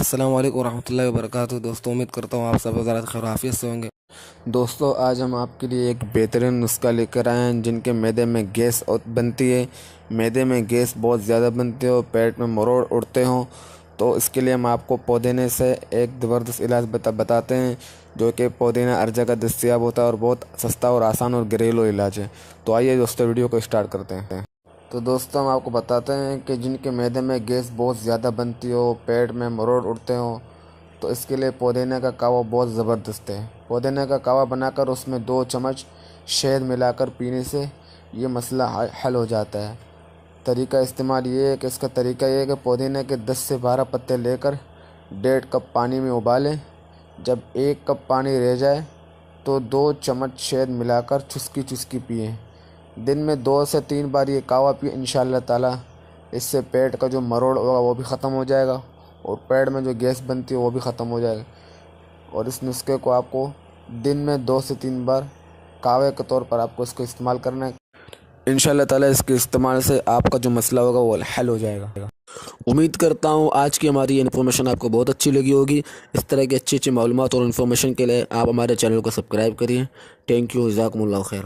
السلام علیکم ورحمۃ اللہ وبرکاتہ۔ دوستوں امید کرتا ہوں آپ سب حضرات خیر و عافیت سے ہوں گے۔ دوستوں آج ہم آپ کے لیے ایک بہترین نسخہ لے کر آئے ہیں جن کے معدے میں گیس بنتی ہے، معدے میں گیس بہت زیادہ بنتی ہے اور پیٹ میں مروڑ اڑتے ہوں، تو اس کے لیے ہم آپ کو پودینے سے ایک زبردست علاج بتاتے ہیں جو کہ پودینہ ہر جگہ دستیاب ہوتا ہے اور بہت سستا اور آسان اور گھریلو علاج ہے۔ تو آئیے دوستوں ویڈیو کو اسٹارٹ کرتے ہیں۔ تو دوستوں ہم آپ کو بتاتے ہیں کہ جن کے معدے میں گیس بہت زیادہ بنتی ہو، پیٹ میں مروڑ اڑتے ہوں، تو اس کے لیے پودینے کا کہوہ بہت زبردست ہے۔ پودینے کا کہوہ بنا کر اس میں 2 چمچ شہد ملا کر پینے سے یہ مسئلہ حل ہو جاتا ہے۔ طریقہ استعمال یہ ہے کہ اس کا طریقہ یہ ہے کہ پودینے کے 10 سے 12 پتے لے کر 1.5 کپ پانی میں ابالیں۔ جب 1 کپ پانی رہ جائے تو 2 چمچ شہد ملا کر چسکی چسکی پئیں۔ دن میں 2 سے 3 بار یہ کہوہ پئیں، انشاءاللہ تعالی اس سے پیٹ کا جو مروڑ ہوگا وہ بھی ختم ہو جائے گا اور پیٹ میں جو گیس بنتی ہے وہ بھی ختم ہو جائے گا۔ اور اس نسخے کو آپ کو دن میں 2 سے 3 بار کہوے کے طور پر آپ کو اس کو استعمال کرنا ہے۔ انشاءاللہ تعالی اس کے استعمال سے آپ کا جو مسئلہ ہوگا وہ حل ہو جائے گا۔ امید کرتا ہوں آج کی ہماری یہ انفارمیشن آپ کو بہت اچھی لگی ہوگی۔ اس طرح کی اچھی معلومات اور انفارمیشن کے لیے آپ ہمارے چینل کو سبسکرائب کریے۔ تھینک یو، جزاکم اللہ خیر۔